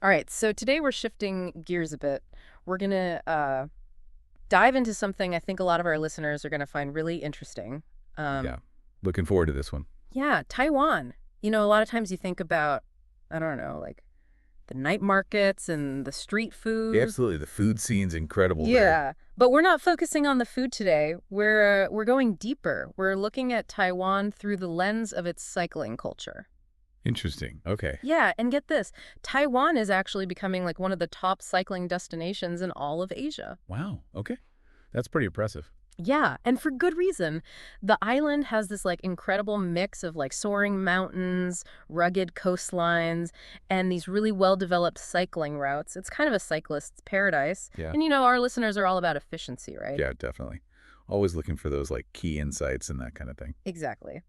All right, so today we're shifting gears a bit. We're going to dive into something I think a lot of our listeners are going to find really interesting. Yeah. Um, Looking forward to this one. yeah, Taiwan. A lot of times you think about, I don't know, like the night markets and the street Yeah, food. absolutely. The food scene's incredible there. Yeah, but we're not focusing on the food today. We're going deeper. We're looking at Taiwan through the lens of its cycling culture. Interesting. Okay. Yeah, and get this, Taiwan is actually becoming like one of the top cycling destinations in all of Asia. Wow. Okay. That's pretty impressive. Yeah, and for good reason. The island has this like incredible mix of like soaring mountains, rugged coastlines, and these really well-developed cycling routes. It's kind of a cyclist's paradise. Yeah. And our listeners are all about efficiency, right? Yeah, definitely. Always looking for those like key insights and that kind of thing. Exactly.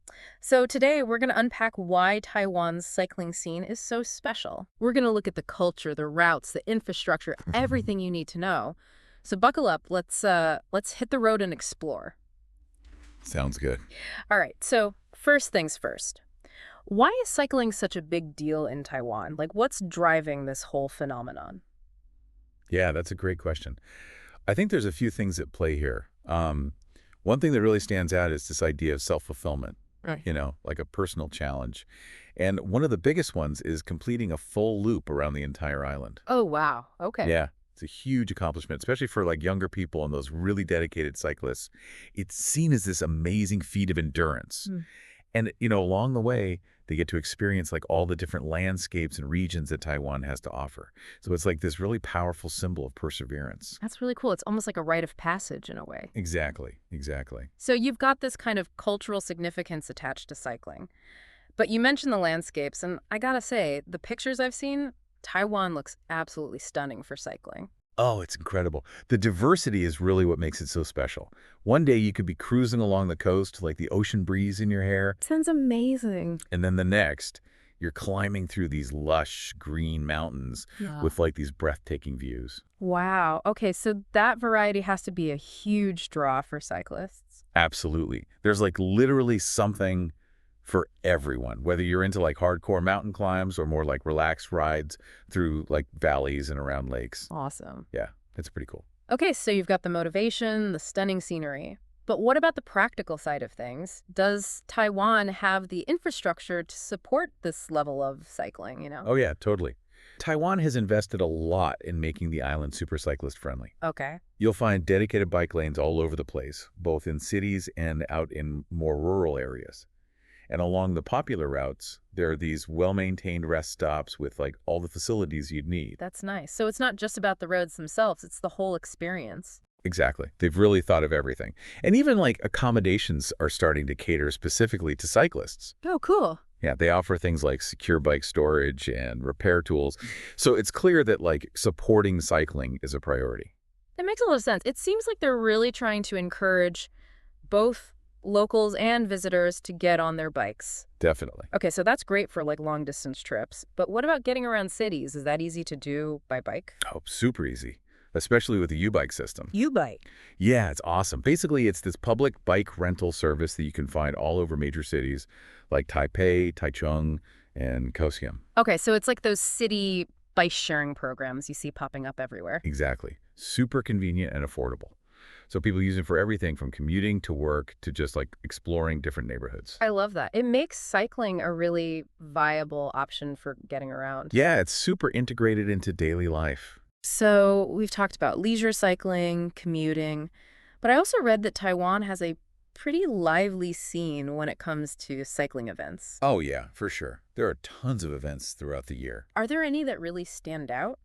So today we're going to unpack why Taiwan's cycling scene is so special. We're going to look at the culture, the routes, the infrastructure, everything you need to know. So buckle up. Let's hit the road and explore. Sounds good. All right. So first things first. Why is cycling such a big deal in Taiwan? Like what's driving this whole phenomenon? Yeah, that's a great question. I think there's a few things at play here. One thing that really stands out is this idea of self-fulfillment, Right. like a personal challenge. And one of the biggest ones is completing a full loop around the entire island. Oh, wow. Okay. Yeah, it's a huge accomplishment, especially for like younger people and those really dedicated cyclists. It's seen as this amazing feat of endurance. Hmm. And, along the way, they get to experience like all the different landscapes and regions that Taiwan has to offer. So it's like this really powerful symbol of perseverance. That's really cool. It's almost like a rite of passage in a way. Exactly, exactly. So you've got this kind of cultural significance attached to cycling. But you mentioned the landscapes, and I gotta say, the pictures I've seen, Taiwan looks absolutely stunning for cycling. Oh, it's incredible. The diversity is really what makes it so special. One day you could be cruising along the coast, like the ocean breeze in your hair, Sounds amazing. and then the next, you're climbing through these lush green mountains Yeah. with like these breathtaking views. Wow. Okay, so that variety has to be a huge draw for cyclists. Absolutely. There's like literally something for everyone, whether you're into like hardcore mountain climbs or more like relaxed rides through like valleys and around lakes. Awesome. Yeah, it's pretty cool. Okay, so you've got the motivation, the stunning scenery. But what about the practical side of things? Does Taiwan have the infrastructure to support this level of cycling? Oh yeah, totally. Taiwan has invested a lot in making the island super cyclist friendly. Okay. You'll find dedicated bike lanes all over the place, both in cities and out in more rural areas. And along the popular routes, there are these well-maintained rest stops with like all the facilities you'd need. That's nice. So it's not just about the roads themselves, it's the whole experience. Exactly. They've really thought of everything. And even like accommodations are starting to cater specifically to cyclists. Oh, cool. Yeah, they offer things like secure bike storage and repair tools. So it's clear that like supporting cycling is a priority. It makes a lot of sense. It seems like they're really trying to encourage both locals and visitors to get on their bikes. Definitely. Okay, so that's great for like long distance trips. But what about getting around cities? Is that easy to do by bike? Oh, super easy, especially with the YouBike system. YouBike. Yeah, it's awesome. Basically, it's this public bike rental service that you can find all over major cities like Taipei, Taichung, and Kaohsiung. Okay, so it's like those city bike sharing programs you see popping up everywhere. Exactly. Super convenient and affordable. So people use it for everything from commuting to work to just like exploring different neighborhoods. I love that. It makes cycling a really viable option for getting around. Yeah, it's super integrated into daily life. So we've talked about leisure cycling, commuting, but I also read that Taiwan has a pretty lively scene when it comes to cycling events. Oh, yeah, for sure. There are tons of events throughout the year. Are there any that really stand out?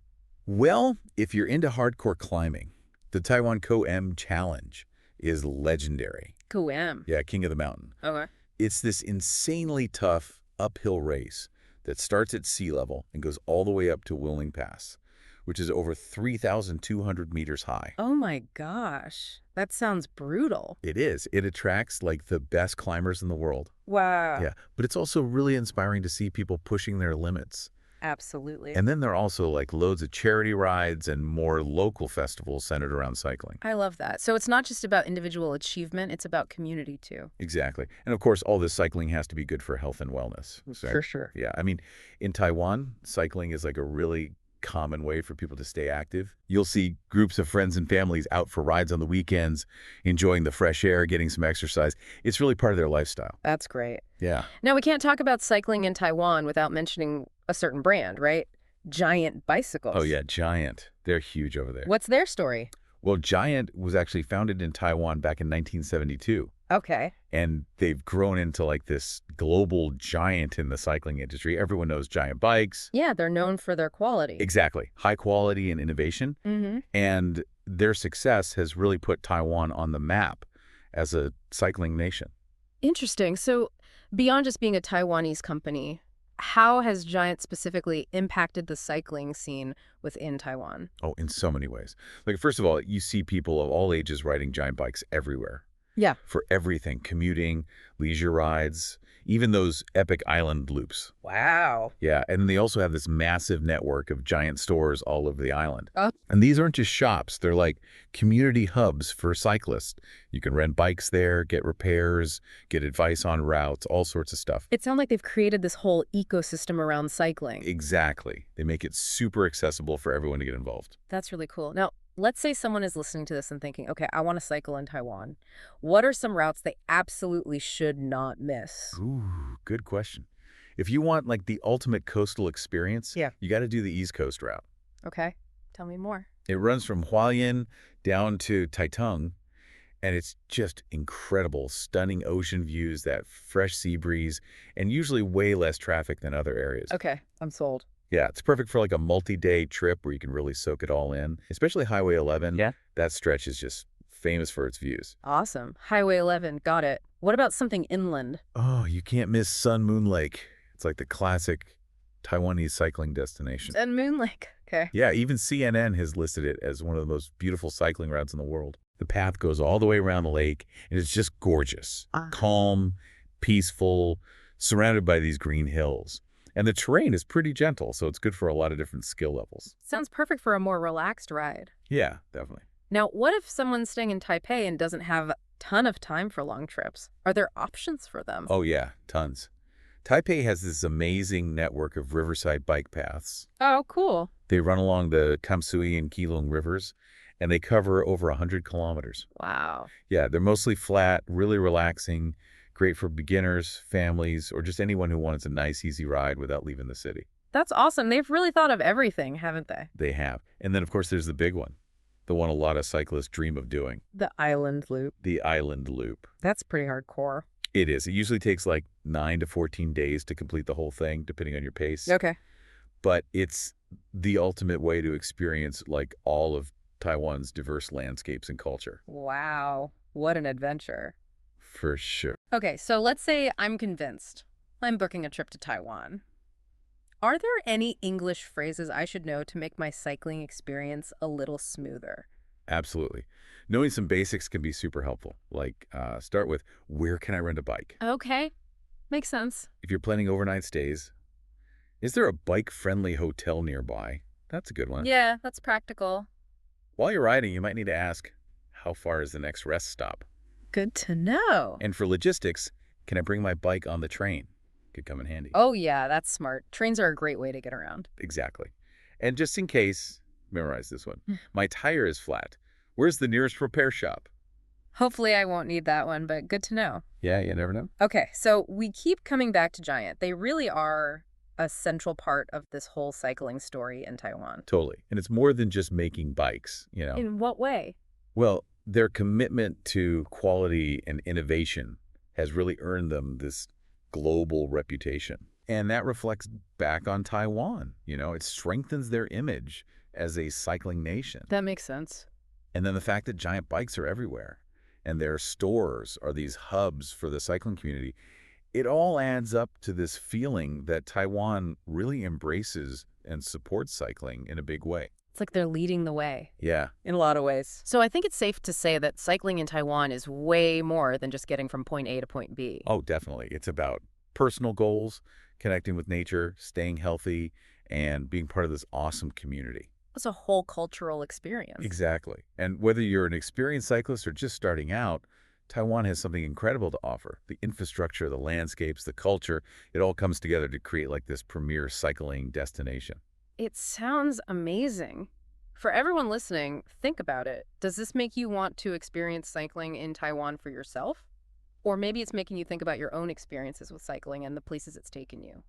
Well, if you're into hardcore climbing, the Taiwan Co-M Challenge is legendary. Cool. Yeah, King of the Mountain. Okay. It's this insanely tough uphill race that starts at sea level and goes all the way up to Willing Pass, which is over 3,200 meters high. Oh my gosh. That sounds brutal. It is. It attracts like the best climbers in the world. Wow. Yeah, but it's also really inspiring to see people pushing their limits. Absolutely. And then there are also like loads of charity rides and more local festivals centered around cycling. I love that. So it's not just about individual achievement, it's about community too. Exactly. And of course, all this cycling has to be good for health and wellness. So, For sure. yeah, I mean, in Taiwan, cycling is like a really common way for people to stay active. You'll see groups of friends and families out for rides on the weekends, enjoying the fresh air, getting some exercise. It's really part of their lifestyle. That's great. Yeah. Now, we can't talk about cycling in Taiwan without mentioning a certain brand, right? Giant Oh, bicycles. yeah, Giant. They're huge over there. What's their story? Well, Giant was actually founded in Taiwan back in 1972. Okay. And they've grown into like this global giant in the cycling industry. Everyone knows Giant bikes. Yeah, they're known for their quality. Exactly. High quality and innovation. Mm-hmm. And their success has really put Taiwan on the map as a cycling nation. Interesting. So beyond just being a Taiwanese company, how has Giant specifically impacted the cycling scene within Taiwan? Oh, in so many ways. Like, first of all, you see people of all ages riding Giant bikes everywhere. Yeah. For everything, commuting, leisure rides, even those epic island loops. Wow. Yeah, and they also have this massive network of Giant stores all over the island. Oh. And these aren't just shops, they're like community hubs for cyclists. You can rent bikes there, get repairs, get advice on routes, all sorts of stuff. It sounds like they've created this whole ecosystem around cycling. Exactly. They make it super accessible for everyone to get involved. That's really cool. Now, let's say someone is listening to this and thinking, okay, I want to cycle in Taiwan. What are some routes they absolutely should not miss? Ooh, good question. If you want like the ultimate coastal experience, Yeah. you got to do the East Coast route. Okay, tell me more. It runs from Hualien down to Taichung, and it's just incredible, stunning ocean views, that fresh sea breeze, and usually way less traffic than other areas. Okay, I'm sold. Yeah, it's perfect for like a multi-day trip where you can really soak it all in, especially Highway 11. Yeah. That stretch is just famous for its views. Awesome. Highway 11, got it. What about something inland? Oh, you can't miss Sun Moon Lake. It's like the classic Taiwanese cycling destination. And Moon Lake. Okay. Yeah, even CNN has listed it as one of the most beautiful cycling routes in the world. The path goes all the way around the lake, and it's just gorgeous. Calm, peaceful, surrounded by these green hills. And the terrain is pretty gentle, so it's good for a lot of different skill levels. Sounds perfect for a more relaxed ride. Yeah, definitely. Now, what if someone's staying in Taipei and doesn't have a ton of time for long trips? Are there options for them? Oh yeah, tons. Taipei has this amazing network of riverside bike paths. Oh, cool. They run along the Kaohsiung and Keelung rivers, and they cover over 100 kilometers. Wow. Yeah, they're mostly flat, really relaxing, great for beginners, families, or just anyone who wants a nice, easy ride without leaving the city. That's awesome. They've really thought of everything, haven't they? They have. And then, of course, there's the big one, the one a lot of cyclists dream of doing, The island loop. the island loop. That's pretty hardcore. It is. It usually takes like 9 to 14 days to complete the whole thing, depending on your pace. Okay. But it's the ultimate way to experience like all of Taiwan's diverse landscapes and culture. Wow. What an adventure. For sure. Okay, so let's say I'm convinced. I'm booking a trip to Taiwan. Are there any English phrases I should know to make my cycling experience a little smoother? Absolutely. Knowing some basics can be super helpful. Like start with, where can I rent a bike? Okay, makes sense. If you're planning overnight stays, is there a bike-friendly hotel nearby? That's a good one. Yeah, that's practical. While you're riding, you might need to ask, how far is the next rest stop? Good to know. And for logistics, can I bring my bike on the train? Could come in handy. Oh yeah, that's smart. Trains are a great way to get around. Exactly. And just in case, memorize this one. Hmm. My tire is flat. Where's the nearest repair shop? Hopefully I won't need that one, but good to know. Yeah, you never know. Okay, so we keep coming back to Giant. They really are a central part of this whole cycling story in Taiwan. Totally. And it's more than just making bikes, you know. In what way? Well, their commitment to quality and innovation has really earned them this global reputation. And that reflects back on Taiwan. You know, it strengthens their image as a cycling nation. That makes sense. And then the fact that Giant bikes are everywhere and their stores are these hubs for the cycling community, it all adds up to this feeling that Taiwan really embraces and supports cycling in a big way. It's like they're leading the way. Yeah. In a lot of ways. So I think it's safe to say that cycling in Taiwan is way more than just getting from point A to point B. Oh, definitely. It's about personal goals, connecting with nature, staying healthy, and being part of this awesome community. It's a whole cultural experience. Exactly. And whether you're an experienced cyclist or just starting out, Taiwan has something incredible to offer. The infrastructure, the landscapes, the culture, it all comes together to create like this premier cycling destination. It sounds amazing. For everyone listening, think about it. Does this make you want to experience cycling in Taiwan for yourself? Or maybe it's making you think about your own experiences with cycling and the places it's taken you.